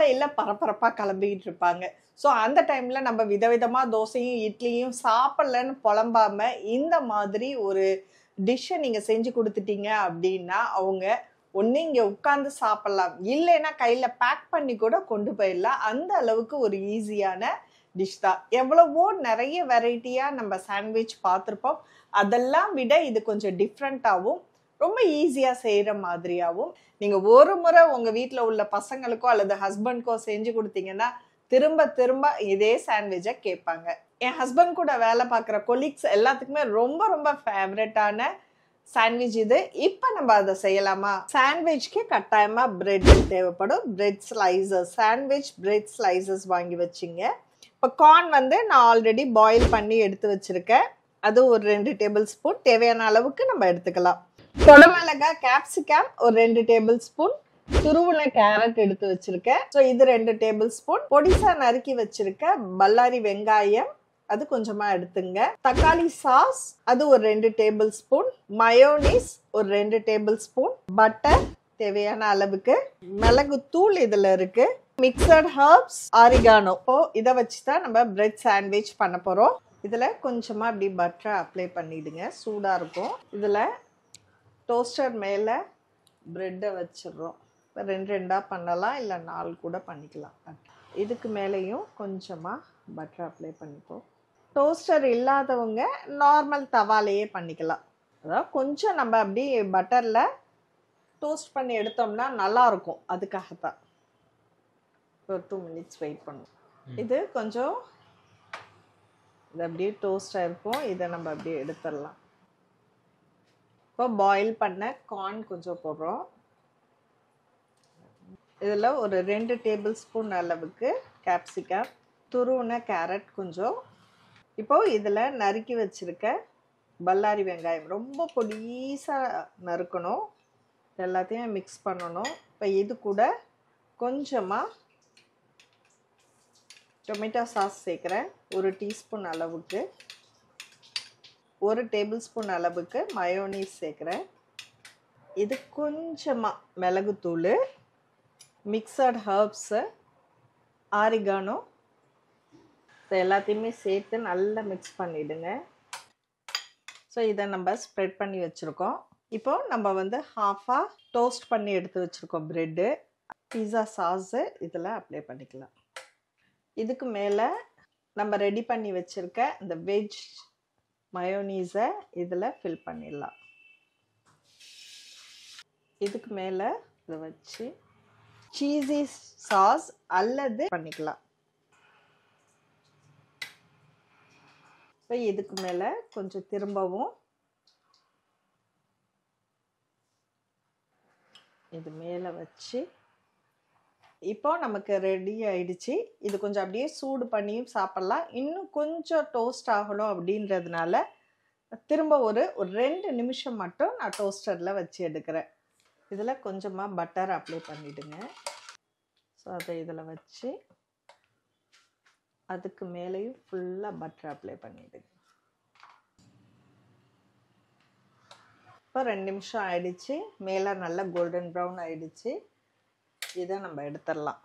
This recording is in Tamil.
காலையில் பரபரப்பாக கிளம்பிக்கிட்டு இருப்பாங்க. ஸோ அந்த டைமில் நம்ம விதவிதமாக தோசையும் இட்லியும் சாப்பிட்லன்னு புலம்பாமல் இந்த மாதிரி ஒரு டிஷ்ஷை நீங்கள் செஞ்சு கொடுத்துட்டீங்க அப்படின்னா அவங்க ஒன்று இங்கே உட்காந்து சாப்பிட்லாம், இல்லைன்னா கையில் பேக் பண்ணி கூட கொண்டு போயிடலாம். அந்த அளவுக்கு ஒரு ஈஸியான டிஷ் தான். எவ்வளவோ நிறைய வெரைட்டியாக நம்ம சாண்ட்விச் பார்த்துருப்போம். அதெல்லாம் விட இது கொஞ்சம் டிஃப்ரெண்ட்டாகவும் ரொம்ப ஈஸியாக செய்கிற மாதிரியாகவும் நீங்கள் ஒரு முறை உங்கள் வீட்டில் உள்ள பசங்களுக்கோ அல்லது ஹஸ்பண்ட்க்கோ செஞ்சு கொடுத்தீங்கன்னா திரும்ப திரும்ப இதே சாண்ட்விச்சை கேட்பாங்க. என் ஹஸ்பண்ட் கூட வேலை பார்க்குற கொலீக்ஸ் எல்லாத்துக்குமே ரொம்ப ரொம்ப ஃபேவரட்டான சாண்ட்விச் இது. இப்போ நம்ம அதை செய்யலாமா? சாண்ட்விச்க்கு கட்டாயமாக பிரெட் தேவைப்படும். Bread slices, sandwich bread slices வாங்கி வச்சிங்க. இப்போ கார்ன் வந்து நான் ஆல்ரெடி பாயில் பண்ணி எடுத்து வச்சுருக்கேன். அது ஒரு 2 டேபிள் ஸ்பூன் தேவையான அளவுக்கு நம்ம எடுத்துக்கலாம். கொடமிளகாய், கேப்சிகம் ஒரு 2 டேபிள் ஸ்பூன், துருவின கேரட் எடுத்து வச்சிருக்கேன். ஸோ இது 2 டேபிள் ஸ்பூன், பொடிசா நறுக்கி வச்சிருக்க பல்லாரி வெங்காயம் அது கொஞ்சமா எடுத்துங்க. தக்காளி சாஸ் அது ஒரு 2 டேபிள் ஸ்பூன், மயோனீஸ் ஒரு 2 டேபிள் ஸ்பூன், பட்டர் தேவையான அளவுக்கு, மிளகு தூள் இதுல இருக்கு, மிக்சட் ஹர்ப்ஸ், ஆரிகானோ. இதை வச்சு தான் நம்ம பிரெட் சாண்ட்விச் பண்ண போறோம். இதுல கொஞ்சமா அப்படி பட்டரை அப்ளை பண்ணிடுங்க, சூடா இருக்கும். இதுல டோஸ்டர் மேல பிரெட்டை வச்சிடுறோம். 2 பண்ணலாம், இல்லை 4 கூட பண்ணிக்கலாம். இதுக்கு மேலேயும் கொஞ்சமாக பட்டர் அப்ளை பண்ணிப்போம். டோஸ்டர் இல்லாதவங்க நார்மல் தவாலையே பண்ணிக்கலாம். அதாவது கொஞ்சம் நம்ம அப்படி பட்டரில் டோஸ்ட் பண்ணி எடுத்தோம்னா நல்லாயிருக்கும். அதுக்காகத்தான் ஒரு 2 மினிட்ஸ் வெயிட் பண்ணும். இது கொஞ்சம் இது அப்படியே டோஸ்டாக இருக்கும். இதை நம்ம அப்படியே எடுத்துடலாம். இப்போ பாயில் பண்ண கார்ன் கொஞ்சம் போடுறோம். இதில் ஒரு 2 டேபிள் ஸ்பூன் அளவுக்கு கேப்சிகம், துருவின கேரட் கொஞ்சம். இப்போது இதில் நறுக்கி வச்சுருக்க பல்லாரி வெங்காயம் ரொம்ப பொடிசாக நறுக்கணும். எல்லாத்தையும் மிக்ஸ் பண்ணணும். இப்போ இது கூட கொஞ்சமாக டொமேட்டோ சாஸ் சேர்க்குறேன், 1 டீஸ்பூன் அளவுக்கு. 1 டேபிள் ஸ்பூன் அளவுக்கு மயோனீஸ் சேர்க்குறேன். இது கொஞ்சமாக மிளகுத்தூள், மிக்சட் ஹர்ப்ஸு, ஆரிகானோ எல்லாத்தையுமே சேர்த்து நல்லா மிக்ஸ் பண்ணிவிடுங்க. ஸோ இதை நம்ம ஸ்ப்ரெட் பண்ணி வச்சுருக்கோம். இப்போது நம்ம வந்து ஹாஃபாக டோஸ்ட் பண்ணி எடுத்து வச்சுருக்கோம் ப்ரெட்டு. பீஸா சாஸு இதில் அப்ளை பண்ணிக்கலாம். இதுக்கு மேலே நம்ம ரெடி பண்ணி வச்சுருக்க இந்த வெஜ் மயோனீஸை இதில் ஃபில் பண்ணிடலாம். இதுக்கு மேலே இதை வச்சு சீஸி சாஸ் அல்லது பண்ணிக்கலாம். இப்போ இதுக்கு மேலே கொஞ்சம் திரும்பவும் இது மேலே வச்சு இப்போ நமக்கு ரெடி ஆயிடுச்சு. இது கொஞ்சம் அப்படியே சூடு பண்ணியும் சாப்பிட்லாம். இன்னும் கொஞ்சம் டோஸ்ட் ஆகணும் அப்படின்றதுனால திரும்ப ஒரு 2 நிமிஷம் மட்டும் நான் டோஸ்டரில் வச்சு எடுக்கிறேன். இதில் கொஞ்சமாக பட்டர் அப்ளை பண்ணிவிடுங்க. ஸோ அதை இதில் வச்சு அதுக்கு மேலேயும் ஃபுல்லாக பட்டர் அப்ளை பண்ணிவிடுங்க. இப்போ 2 நிமிஷம் ஆயிடுச்சு. மேலே நல்லா கோல்டன் ப்ரௌன் ஆயிடுச்சு. இதை நம்ம எடுத்துடலாம்.